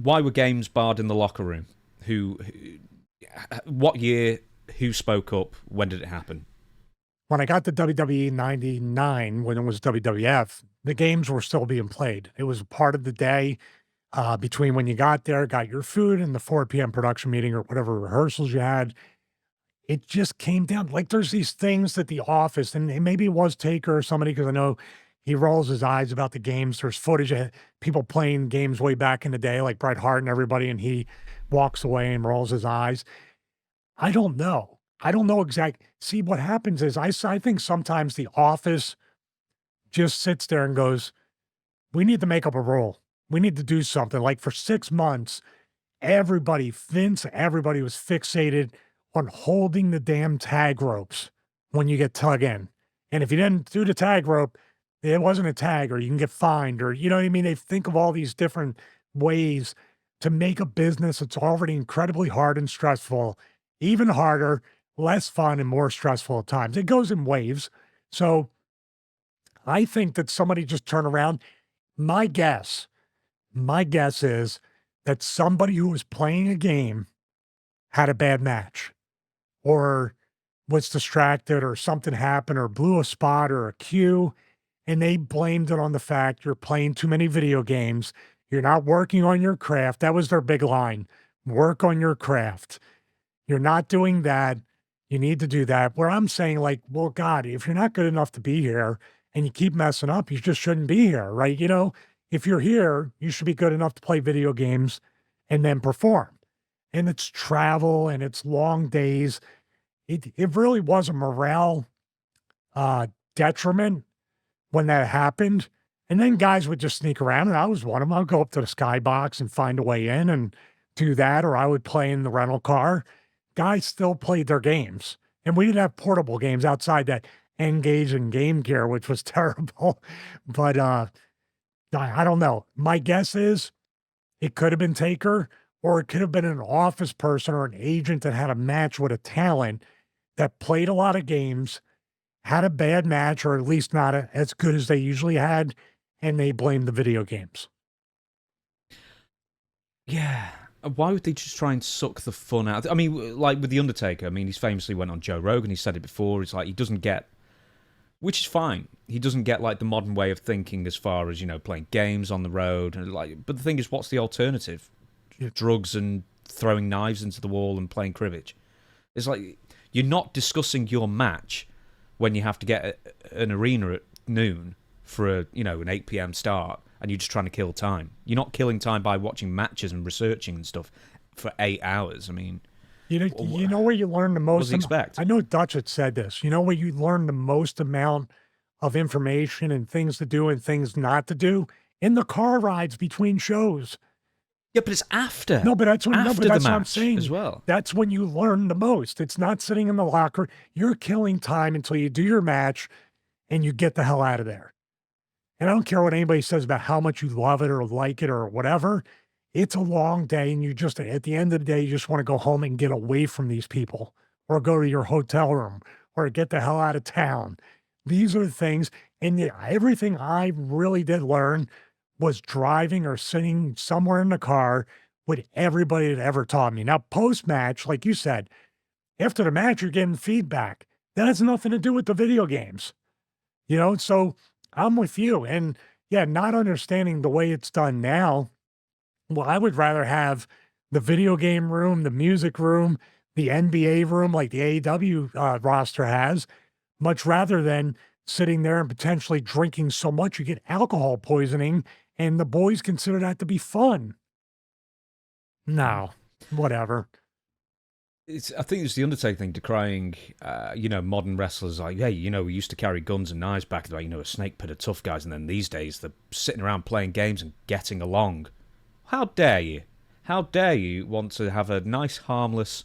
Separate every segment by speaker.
Speaker 1: why were games barred in the locker room? What year? Who spoke up? When did it happen?
Speaker 2: When I got to WWE in 99, when it was WWF, the games were still being played. It was part of the day between when you got there, got your food, and the 4 p.m. production meeting or whatever rehearsals you had. It just came down like there's these things that the office, and maybe it was Taker or somebody, because I know he rolls his eyes about the games. There's footage of people playing games way back in the day, like Bret Hart and everybody, and he walks away and rolls his eyes. I don't know. I don't know exactly. See, what happens is I think sometimes the office just sits there and goes, we need to make up a rule. We need to do something. Like for 6 months, everybody, Vince, everybody was fixated on holding the damn tag ropes when you get tug in. And if you didn't do the tag rope, it wasn't a tag, or you can get fined, or you know what I mean? They think of all these different ways to make a business that's already incredibly hard and stressful, even harder, less fun, and more stressful at times. It goes in waves. So I think that somebody just turned around. My guess, my guess is that somebody who was playing a game had a bad match, or was distracted, or something happened, or blew a spot or a cue, and they blamed it on the fact you're playing too many video games. You're not working on your craft. That was their big line. Work on your craft. You're not doing that. You need to do that. Where I'm saying, like, well, God, if you're not good enough to be here and you keep messing up, you just shouldn't be here, right? You know, if you're here, you should be good enough to play video games and then perform. And it's travel and it's long days. It really was a morale detriment when that happened. And then guys would just sneak around, and I was one of them. I would go up to the skybox and find a way in and do that, or I would play in the rental car. Guys still played their games, and we didn't have portable games outside that Engage and Game Gear, which was terrible. But I don't know. My guess is it could have been Taker, or it could have been an office person or an agent that had a match with a talent that played a lot of games, had a bad match, or at least not as good as they usually had, and they blamed the video games.
Speaker 1: Yeah. Why would they just try and suck the fun out? I mean, like with The Undertaker, I mean, he's famously went on Joe Rogan, he said it before, it's like he doesn't get, which is fine, he doesn't get like the modern way of thinking as far as, you know, playing games on the road. And like, but the thing is, what's the alternative? Drugs and throwing knives into the wall and playing cribbage. It's like, you're not discussing your match when you have to get an arena at noon for a, you know, an 8 p.m. start, and you're just trying to kill time. You're not killing time by watching matches and researching and stuff for 8 hours. I mean,
Speaker 2: you know where you learn the most.
Speaker 1: What does he expect?
Speaker 2: I know Dutch had said this. You know where you learn the most amount of information and things to do and things not to do? In the car rides between shows.
Speaker 1: Yeah, but it's after.
Speaker 2: No, but that's when,
Speaker 1: after
Speaker 2: that's
Speaker 1: the
Speaker 2: what I'm
Speaker 1: match
Speaker 2: saying
Speaker 1: as well.
Speaker 2: That's when you learn the most. It's not sitting in the locker. You're killing time until you do your match and you get the hell out of there. And I don't care what anybody says about how much you love it or like it or whatever. It's a long day, and you just, at the end of the day, you just want to go home and get away from these people, or go to your hotel room, or get the hell out of town. These are the things. And everything I really did learn was driving or sitting somewhere in the car with everybody that ever taught me. Now, post-match, like you said, after the match, you're getting feedback. That has nothing to do with the video games. You know, so I'm with you. And yeah, not understanding the way it's done now. Well, I would rather have the video game room, the music room, the NBA room, like the AEW roster has, much rather than sitting there and potentially drinking so much you get alcohol poisoning, and the boys consider that to be fun. No, whatever.
Speaker 1: I think it's the Undertaker thing, decrying, you know, modern wrestlers like, hey, you know, we used to carry guns and knives back in the day, you know, a snake pit of tough guys, and then these days they're sitting around playing games and getting along. How dare you? How dare you want to have a nice, harmless,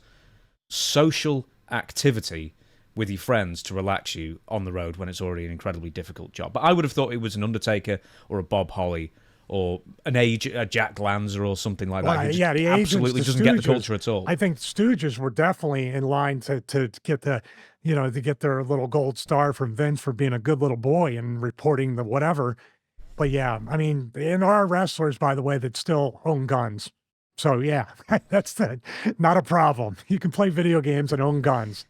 Speaker 1: social activity with your friends to relax you on the road when it's already an incredibly difficult job? But I would have thought it was an Undertaker or a Bob Holly or a Jack Lanza or something like that.
Speaker 2: Yeah, the agents,
Speaker 1: absolutely
Speaker 2: the
Speaker 1: doesn't get the
Speaker 2: Stooges,
Speaker 1: culture at all.
Speaker 2: I think Stooges were definitely in line to get the, you know, to get their little gold star from Vince for being a good little boy and reporting the whatever. But yeah, I mean, there are wrestlers, by the way, that still own guns. So yeah, that's not a problem. You can play video games and own guns.